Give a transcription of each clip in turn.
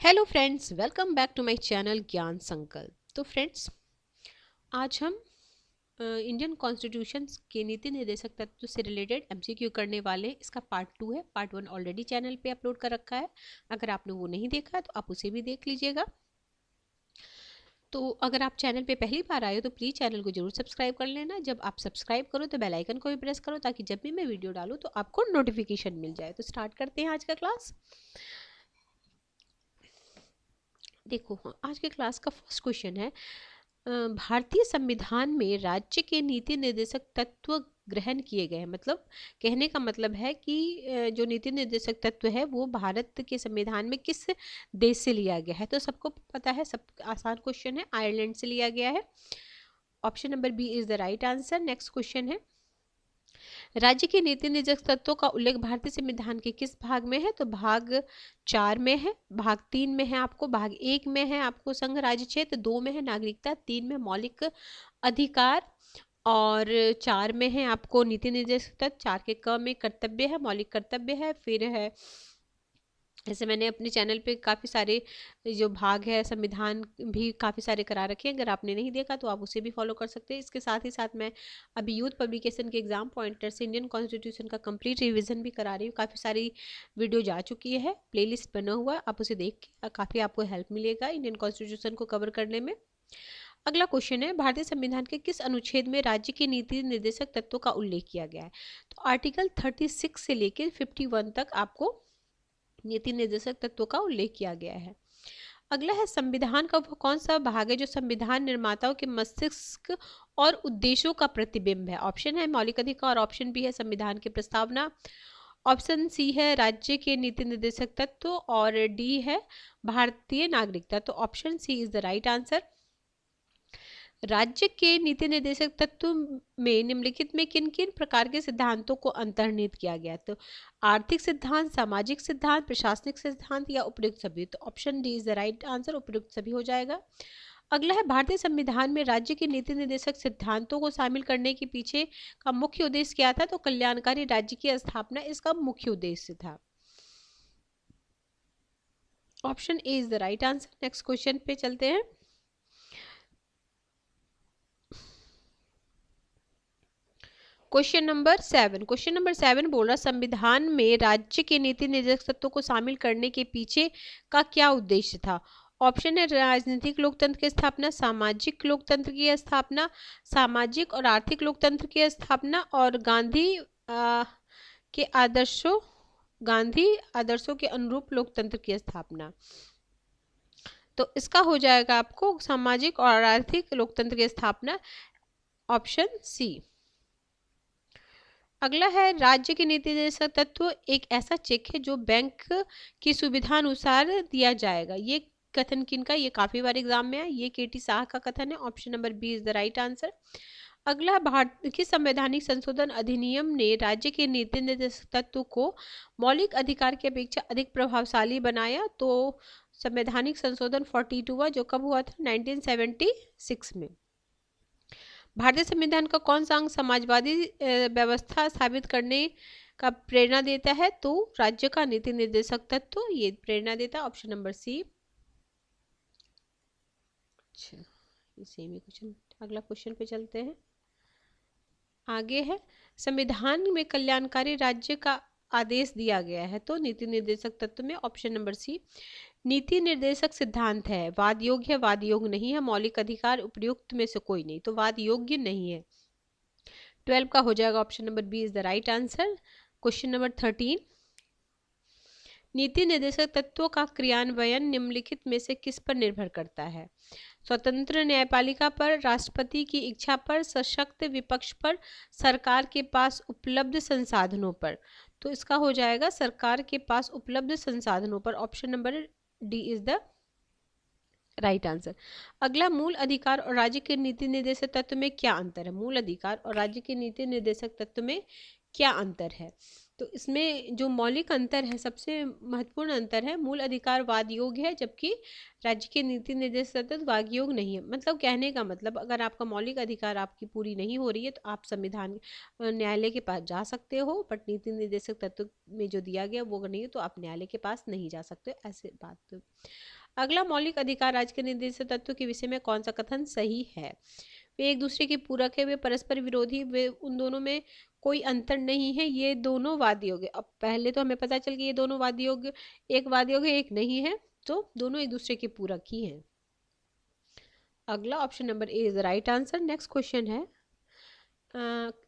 Hello friends, welcome back to my channel Gyan Sankalp. तो friends, आज हम इंडियन कॉन्स्टिट्यूशन के नीति निर्देशक तत्व से रिलेटेड एमसीक्यू करने वाले हैं। इसका पार्ट 2 है। पार्ट 1 ऑलरेडी चैनल पे अपलोड कर रखा है। अगर आपने वो नहीं देखा है तो आप उसे भी देख लीजिएगा। तो अगर आप चैनल पे पहली बार आए हो तो प्लीज़ चैनल को जरूर सब्सक्राइब कर लेना। जब आप सब्सक्राइब करो तो बेल आइकन को भी प्रेस करो ताकि जब भी मैं वीडियो डालूँ तो आपको नोटिफिकेशन मिल जाए। तो स्टार्ट करते हैं आज का क्लास। देखो, आज के क्लास का फर्स्ट क्वेश्चन है, भारतीय संविधान में राज्य के नीति निर्देशक तत्व ग्रहण किए गए हैं। मतलब कहने का मतलब है कि जो नीति निर्देशक तत्व है वो भारत के संविधान में किस देश से लिया गया है। तो सबको पता है, सब आसान क्वेश्चन है, आयरलैंड से लिया गया है। Option number B is the right answer. Next question है, राज्य के नीति निर्देशक तत्वों का उल्लेख भारतीय संविधान के किस भाग में है। तो भाग 4 में है, भाग 3 में है आपको, भाग 1 में है आपको संघ राज्य क्षेत्र, 2 में है नागरिकता, 3 में मौलिक अधिकार और 4 में है आपको नीति निर्देशक तत्व। 4 के क में कर्तव्य है, मौलिक कर्तव्य है। फिर है, जैसे मैंने अपने चैनल पे काफ़ी सारे जो भाग है संविधान भी काफ़ी सारे करा रखे हैं। अगर आपने नहीं देखा तो आप उसे भी फॉलो कर सकते हैं। इसके साथ ही साथ मैं अभी यूथ पब्लिकेशन के एग्जाम पॉइंटर से इंडियन कॉन्स्टिट्यूशन का कंप्लीट रिवीजन भी करा रही हूँ। काफ़ी सारी वीडियो जा चुकी है, प्लेलिस्ट बना हुआ है, आप उसे देख के काफ़ी आपको हेल्प मिलेगा इंडियन कॉन्स्टिट्यूशन को कवर करने में। अगला क्वेश्चन है, भारतीय संविधान के किस अनुच्छेद में राज्य के नीति निर्देशक तत्वों का उल्लेख किया गया है। तो आर्टिकल 36 से लेकर 51 तक आपको नीति निर्देशक तत्वों का उल्लेख किया गया है। अगला है, संविधान का वो कौन सा भाग है जो संविधान निर्माताओं के मस्तिष्क और उद्देश्यों का प्रतिबिंब है। ऑप्शन है मौलिक अधिकार, ऑप्शन बी है संविधान की प्रस्तावना, ऑप्शन सी है राज्य के नीति निर्देशक तत्व और डी है भारतीय नागरिकता। तो option C is the right answer. राज्य के नीति निर्देशक तत्व में निम्नलिखित में किन किन प्रकार के सिद्धांतों को अंतर्निहित किया गया। तो आर्थिक सिद्धांत, सामाजिक सिद्धांत, प्रशासनिक सिद्धांत या उपयुक्त सभी। तो option D is the right answer, उपयुक्त सभी हो जाएगा। अगला है, भारतीय संविधान में राज्य के नीति निर्देशक सिद्धांतों को शामिल करने के पीछे का मुख्य उद्देश्य क्या था। तो कल्याणकारी राज्य की स्थापना इसका मुख्य उद्देश्य था। Option A is the right answer. Next question पे चलते हैं। क्वेश्चन नंबर 7 बोल रहा, संविधान में राज्य के नीति निर्देशक तत्वों को शामिल करने के पीछे का क्या उद्देश्य था। ऑप्शन है राजनीतिक लोकतंत्र की स्थापना, सामाजिक लोकतंत्र की स्थापना, सामाजिक और आर्थिक लोकतंत्र की स्थापना और गांधी आदर्शों के अनुरूप लोकतंत्र की स्थापना। तो इसका हो जाएगा आपको सामाजिक और आर्थिक लोकतंत्र की स्थापना, ऑप्शन सी। अगला है, राज्य के नीति निर्देशक तत्व एक ऐसा चेक है जो बैंक की सुविधा अनुसार दिया जाएगा। ये कथन किनका, ये काफी बार एग्जाम में है, ये केटी शाह का कथन है। Option number B is the right answer. अगला, भारत की संवैधानिक संशोधन अधिनियम ने राज्य के नीति निर्देशक तत्व को मौलिक अधिकार की अपेक्षा अधिक प्रभावशाली बनाया। तो संवैधानिक संशोधन 42 हुआ, जो कब हुआ था, 1976 में। भारतीय संविधान का कौन सा अंग समाजवादी व्यवस्था स्थापित करने का प्रेरणा देता है। तो राज्य का नीति निर्देशक तत्व ये प्रेरणा देता है, ऑप्शन नंबर सी। अच्छा, ये सेम ही क्वेश्चन, अगला क्वेश्चन पे चलते हैं। आगे है, संविधान में कल्याणकारी राज्य का आदेश दिया गया है। तो नीति निर्देशक तत्व में ऑप्शन नंबर सी। नीति निर्देशक सिद्धांत है, वाद योग्य है, वाद योग्य नहीं है, मौलिक अधिकार उपयुक्त में से कोई नहीं, तो वाद योग्य नहीं है। 12 का हो जाएगा, option number B is the right answer. Question number 13, नीति निर्देशक तत्वों का क्रियान्वयन निम्नलिखित में से किस पर निर्भर करता है। स्वतंत्र न्यायपालिका पर, राष्ट्रपति की इच्छा पर, सशक्त विपक्ष पर, सरकार के पास उपलब्ध संसाधनों पर। तो इसका हो जाएगा सरकार के पास उपलब्ध संसाधनों पर, option number D is the right answer. अगला, मूल अधिकार और राज्य के नीति निर्देशक तत्व में क्या अंतर है। मूल अधिकार और राज्य के नीति निर्देशक तत्व में क्या अंतर है। तो इसमें जो मौलिक अंतर है, सबसे महत्वपूर्ण अंतर है, मूल अधिकार वाद योग्य है जबकि राज्य के नीति निर्देशक तत्व वाद योग्य नहीं है। मतलब कहने का मतलब, अगर आपका मौलिक अधिकार आपकी पूरी नहीं हो रही है तो आप संविधान न्यायालय के पास जा सकते हो, बट नीति निर्देशक तत्व में जो दिया गया वो नहीं है तो आप न्यायालय के पास नहीं जा सकते, ऐसे बात। अगला, मौलिक अधिकार राज्य के निर्देशक तत्व के विषय में कौन सा कथन सही है? वे एक दूसरे के पूरक है, वे परस्पर विरोधी, वे उन दोनों में कोई अंतर नहीं है, ये दोनों वाद योग्य। अब पहले तो हमें पता चल गया ये दोनों वाद योग्य, एक वाद योग्य एक नहीं है, तो दोनों एक दूसरे के पूरक ही हैं। अगला option number A is the right answer. Next question है,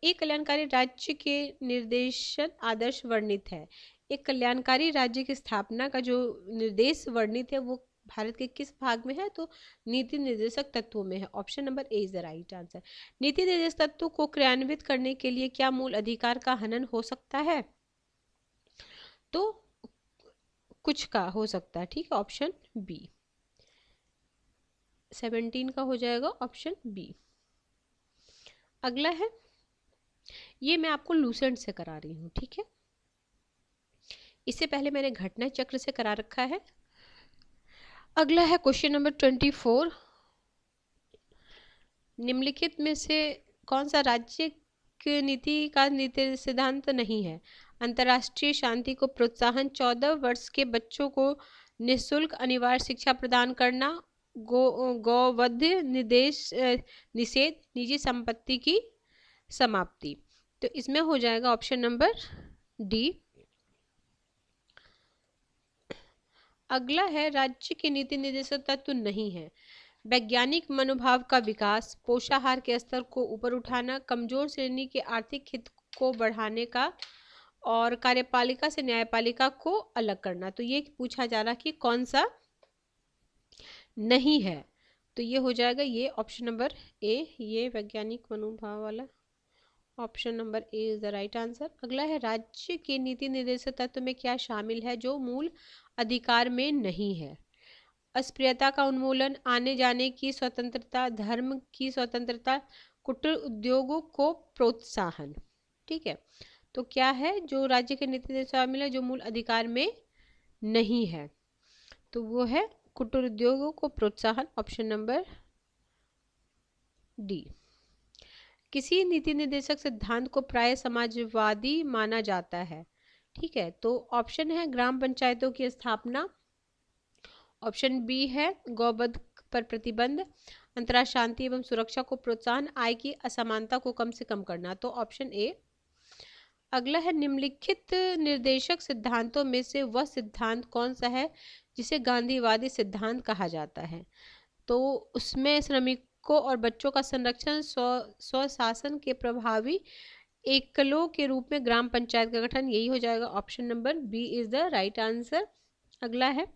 एक कल्याणकारी राज्य के निर्देशन आदर्श वर्णित है। एक कल्याणकारी राज्य की स्थापना का जो निर्देश वर्णित है वो भारत के किस भाग में है? तो नीति निर्देशक तत्वों में है। Option number A is the right answer. नीति निर्देशक तत्वों को क्रियान्वित करने के लिए क्या मूल अधिकार का हनन हो सकता है? तो कुछ का हो सकता है, ठीक है, ऑप्शन बी। 17 का हो जाएगा ऑप्शन बी। अगला है, ये मैं आपको लूसेंट से करा रही हूँ, ठीक है, इससे पहले मैंने घटना चक्र से करा रखा है। अगला है क्वेश्चन नंबर 24, निम्नलिखित में से कौन सा राज्य की नीति का नीति सिद्धांत नहीं है? अंतर्राष्ट्रीय शांति को प्रोत्साहन, 14 वर्ष के बच्चों को निःशुल्क अनिवार्य शिक्षा प्रदान करना, गौवध निषेध, निजी संपत्ति की समाप्ति। तो इसमें हो जाएगा ऑप्शन नंबर डी। अगला है, राज्य के नीति निर्देशक तत्व नहीं है। वैज्ञानिक मनोभाव का विकास, पोषाहार के स्तर को ऊपर उठाना, कमजोर श्रेणी के आर्थिक हित को बढ़ाने का, और कार्यपालिका से न्यायपालिका को अलग करना। तो ये पूछा जा रहा कि कौन सा नहीं है, तो ये हो जाएगा ये ऑप्शन नंबर ए, ये वैज्ञानिक मनोभाव वाला option number A is the right answer. अगला है, राज्य के नीति निर्देशक तत्व में क्या शामिल है जो मूल अधिकार में नहीं है? अस्पृश्यता का उन्मूलन, आने जाने की स्वतंत्रता, धर्म की स्वतंत्रता, कुटीर उद्योगों को प्रोत्साहन। ठीक है, तो क्या है जो राज्य के नीति में शामिल है जो मूल अधिकार में नहीं है? तो वो है कुटीर उद्योगों को प्रोत्साहन, ऑप्शन नंबर डी। किसी नीति निर्देशक सिद्धांत को प्राय समाजवादी माना जाता है। ठीक है, तो ऑप्शन है ग्राम पंचायतों की स्थापना, ऑप्शन बी है गौवध पर प्रतिबंध, अंतर्राष्ट्रीय शांति एवं सुरक्षा को प्रोत्साहन, आय की असमानता को कम से कम करना। तो ऑप्शन ए। अगला है, निम्नलिखित निर्देशक सिद्धांतों में से वह सिद्धांत कौन सा है जिसे गांधीवादी सिद्धांत कहा जाता है? तो उसमें श्रमिकों और बच्चों का संरक्षण, स्वशासन के प्रभावी एकलों के रूप में ग्राम पंचायत का गठन, यही हो जाएगा option number B is the right answer. अगला है,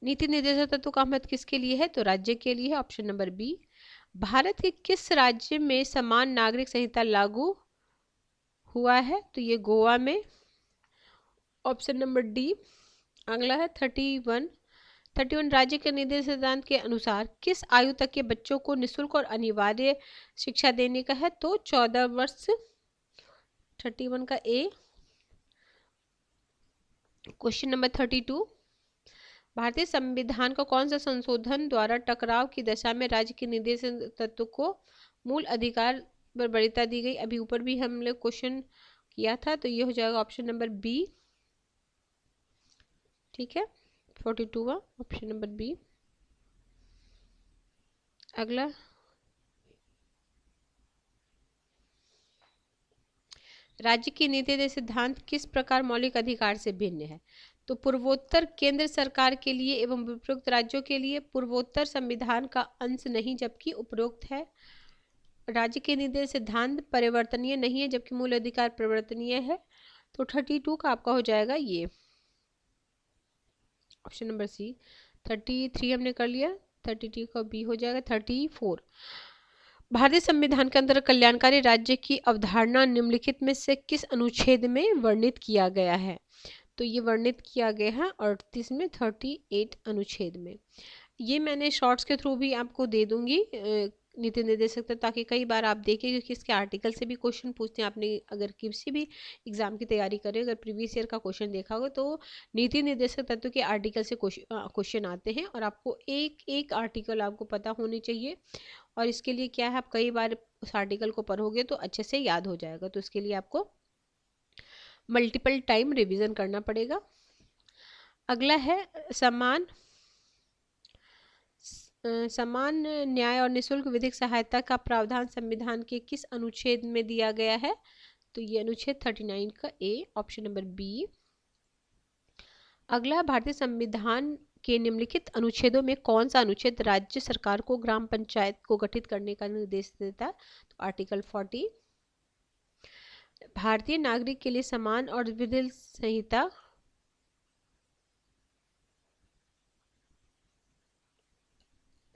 नीति निर्देशक तत्व का महत्व किसके लिए है? तो राज्य के लिए है, ऑप्शन नंबर बी। भारत के किस राज्य में समान नागरिक संहिता लागू हुआ है? तो ये गोवा में, ऑप्शन नंबर डी। अगला है 31 राज्य के निर्देश सिद्धांत के अनुसार किस आयु तक के बच्चों को निःशुल्क और अनिवार्य शिक्षा देने का है? तो 14 वर्ष, 31 का ए। क्वेश्चन नंबर 32, भारतीय संविधान का कौन सा संशोधन द्वारा टकराव की दशा में राज्य के निर्देश तत्व को मूल अधिकार पर वरीयता दी गई? अभी ऊपर भी हम लोग क्वेश्चन किया था, तो ये हो जाएगा ऑप्शन नंबर बी। ठीक है, 42 ऑप्शन नंबर बी। अगला, राज्य की नीति के सिद्धांत किस प्रकार मौलिक अधिकार से भिन्न है? तो पूर्वोत्तर केंद्र सरकार के लिए एवं उपरोक्त राज्यों के लिए पूर्वोत्तर संविधान का अंश नहीं जबकि उपरोक्त है। राज्य के निर्देश सिद्धांत परिवर्तनीय नहीं है जबकि मूल अधिकार परिवर्तनीय है। तो 32 का आपका हो जाएगा ये ऑप्शन नंबर सी। 33 हमने कर लिया, 32 का बी हो जाएगा। 34, भारतीय संविधान के अंदर कल्याणकारी राज्य की अवधारणा निम्नलिखित में से किस अनुच्छेद में वर्णित किया गया है? तो ये वर्णित किया गया है 38 में, 38 अनुच्छेद में। ये मैंने शॉर्ट्स के थ्रू भी आपको दे दूंगी नीति निर्देशक तत्व, ताकि कई बार आप देखें क्योंकि इसके आर्टिकल से भी क्वेश्चन पूछते हैं। आपने अगर किसी भी एग्जाम की तैयारी करें, अगर प्रीवियस ईयर का क्वेश्चन देखा होगा तो नीति निर्देशक तत्व के आर्टिकल से क्वेश्चन आते हैं, और आपको एक एक आर्टिकल आपको पता होनी चाहिए। और इसके लिए क्या है, आप कई बार उस आर्टिकल को पढ़ोगे तो अच्छे से याद हो जाएगा। तो इसके लिए आपको मल्टीपल टाइम रिवीजन करना पड़ेगा। अगला है समान न्याय और निःशुल्क विधिक सहायता का प्रावधान संविधान के किस अनुच्छेद में दिया गया है? तो ये अनुच्छेद 39 का ए, ऑप्शन नंबर बी। अगला, भारतीय संविधान के निम्नलिखित अनुच्छेदों में कौन सा अनुच्छेद राज्य सरकार को ग्राम पंचायत को गठित करने का निर्देश देता है? तो आर्टिकल 40। भारतीय नागरिक के लिए समान और विधिक संहिता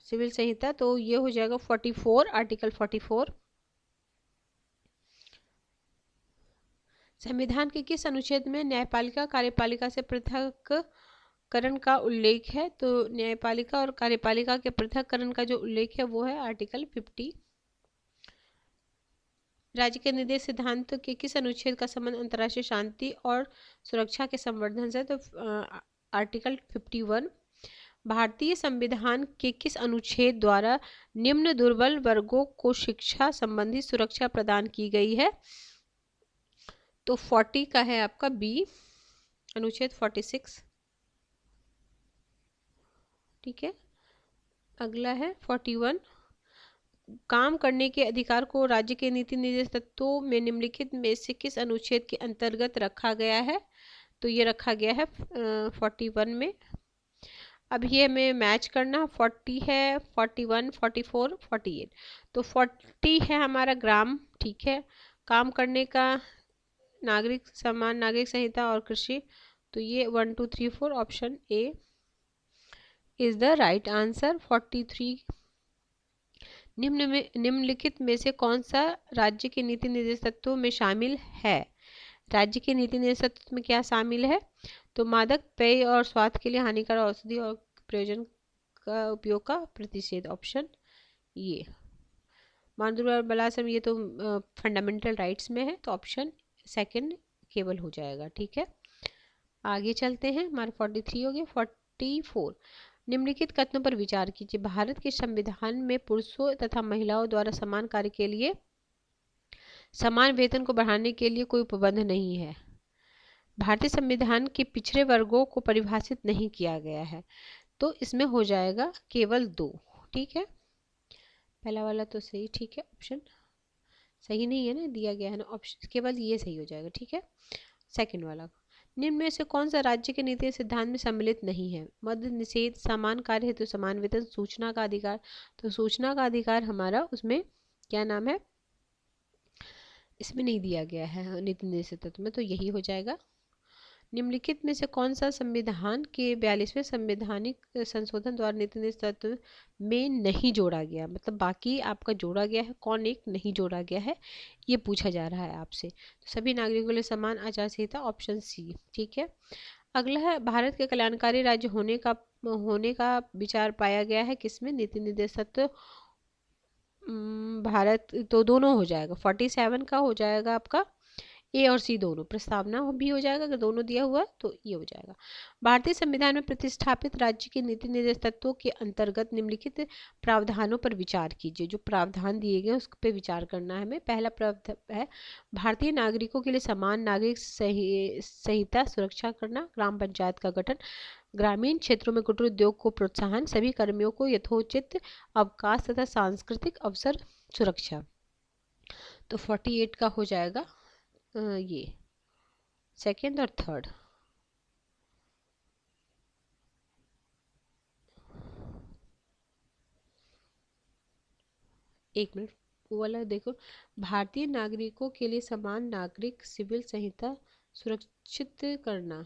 सिविल संहिता, तो ये हो जाएगा 44, आर्टिकल 44। संविधान के किस अनुच्छेद में न्यायपालिका कार्यपालिका से पृथककरण का उल्लेख है? तो न्यायपालिका और कार्यपालिका के पृथककरण का जो उल्लेख है वो है आर्टिकल 50। राज्य के निर्देश सिद्धांत के किस अनुच्छेद का संबंध अंतर्राष्ट्रीय शांति और सुरक्षा के संवर्धन से? तो आर्टिकल 51। भारतीय संविधान के किस अनुच्छेद द्वारा निम्न दुर्बल वर्गों को शिक्षा संबंधी सुरक्षा प्रदान की गई है? तो 40 का है आपका बी, अनुच्छेद 46। ठीक है, अगला है 41। काम करने के अधिकार को राज्य के नीति निर्देश तत्वों में निम्नलिखित में से किस अनुच्छेद के अंतर्गत रखा गया है? तो ये रखा गया है 41 में। अब ये हमें मैच करना, 40 है, 41, 44, 48। तो 40 है हमारा ग्राम, ठीक है, काम करने का नागरिक समान नागरिक संहिता और कृषि, तो ये 1 2 3 4 option A is the right answer. 43। निम्नलिखित में से कौन सा राज्य के नीति निर्देश तत्वों में शामिल है? राज्य के नीति निर्देश तत्व में क्या शामिल है? तो मादक पेय और स्वास्थ्य के लिए हानिकारक औषधि और प्रयोजन का उपयोग का प्रतिषेध, ऑप्शन ये। मानव और बलात्कार ये तो फंडामेंटल राइट्स में है, तो ऑप्शन सेकंड केवल हो जाएगा। ठीक है, आगे चलते हैं। हमारे 43 हो गए। 44, निम्नलिखित कथनों पर विचार कीजिए। भारत के संविधान में पुरुषों तथा महिलाओं द्वारा समान कार्य के लिए समान वेतन को बढ़ाने के लिए कोई उपबंध नहीं है। भारतीय संविधान के पिछड़े वर्गों को परिभाषित नहीं किया गया है, तो इसमें हो जाएगा केवल 2। ठीक है, पहला वाला तो सही, ठीक है, ऑप्शन सही नहीं है ना, दिया गया है ना ऑप्शन, केवल ये सही हो जाएगा। ठीक है, सेकंड वाला, निम्न में से कौन सा राज्य के नीति सिद्धांत में सम्मिलित नहीं है? मद्य निषेध, समान कार्य हेतु समान वेतन, सूचना का अधिकार। तो सूचना का अधिकार हमारा उसमें क्या नाम है, इसमें नहीं दिया गया है नीति निर्देशक तत्व में, तो यही हो जाएगा। निम्नलिखित में से कौन सा संविधान के 42वें संवैधानिक संशोधन द्वारा नीति निर्देशक तत्व में नहीं जोड़ा गया? मतलब बाकी आपका जोड़ा गया है, कौन एक नहीं जोड़ा गया है, ये पूछा जा रहा है आपसे। तो सभी नागरिकों के लिए समान आचार संहिता, ऑप्शन सी। ठीक है, अगला है, भारत के कल्याणकारी राज्य होने का विचार पाया गया है किसमें? नीति निर्देशक तत्व भारत, तो दोनों हो जाएगा। 47 का हो जाएगा आपका ए और सी दोनों, प्रस्तावना भी हो जाएगा, अगर दोनों दिया हुआ तो ये हो जाएगा। भारतीय संविधान में प्रतिष्ठापित राज्य के नीति निर्देश तत्वों के अंतर्गत निम्नलिखित प्रावधानों पर विचार कीजिए। जो प्रावधान दिए गए उस पर विचार करना है हमें। पहला प्रावधान है भारतीय नागरिकों के लिए समान नागरिक संहिता सुरक्षा करना, ग्राम पंचायत का गठन, ग्रामीण क्षेत्रों में कुटीर उद्योग को प्रोत्साहन, सभी कर्मियों को यथोचित अवकाश तथा सांस्कृतिक अवसर सुरक्षा। तो 48 का हो जाएगा ये सेकेंड और थर्ड। एक मिनट, वो वाला देखो, भारतीय नागरिकों के लिए समान नागरिक सिविल संहिता सुरक्षित करना,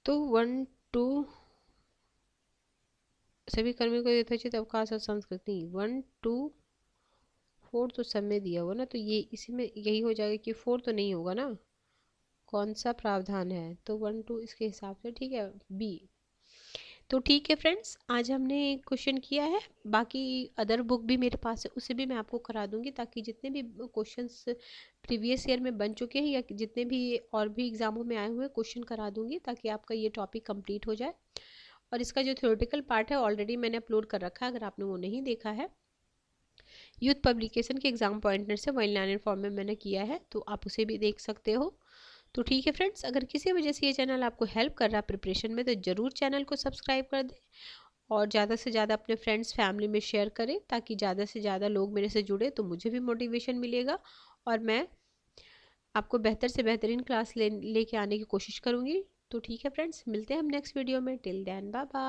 तो 1 2 सभी कर्मियों को यथोचित अवकाश और संस्कृति, 1 2 4 तो समय दिया हुआ ना, तो ये इसी में यही हो जाएगा कि 4 तो नहीं होगा ना, कौन सा प्रावधान है, तो 1 2 इसके हिसाब से। ठीक है, बी। तो ठीक है फ्रेंड्स, आज हमने क्वेश्चन किया है। बाकी अदर बुक भी मेरे पास है, उसे भी मैं आपको करा दूंगी, ताकि जितने भी क्वेश्चंस प्रीवियस ईयर में बन चुके हैं या जितने भी और भी एग्जामों में आए हुए क्वेश्चन करा दूंगी, ताकि आपका ये टॉपिक कंप्लीट हो जाए। और इसका जो थ्योरेटिकल पार्ट है ऑलरेडी मैंने अपलोड कर रखा है, अगर आपने वो नहीं देखा है। यूथ पब्लिकेशन के एग्जाम पॉइंटर से 1 लाइन फॉर्म में मैंने किया है, तो आप उसे भी देख सकते हो। तो ठीक है फ्रेंड्स, अगर किसी वजह से ये चैनल आपको हेल्प कर रहा है प्रिपरेशन में, तो ज़रूर चैनल को सब्सक्राइब कर दें और ज़्यादा से ज़्यादा अपने फ्रेंड्स फैमिली में शेयर करें, ताकि ज़्यादा से ज़्यादा लोग मेरे से जुड़े, तो मुझे भी मोटिवेशन मिलेगा और मैं आपको बेहतर से बेहतरीन क्लास लेके आने की कोशिश करूँगी। तो ठीक है फ्रेंड्स, मिलते हैं हम नेक्स्ट वीडियो में। Till then bye bye.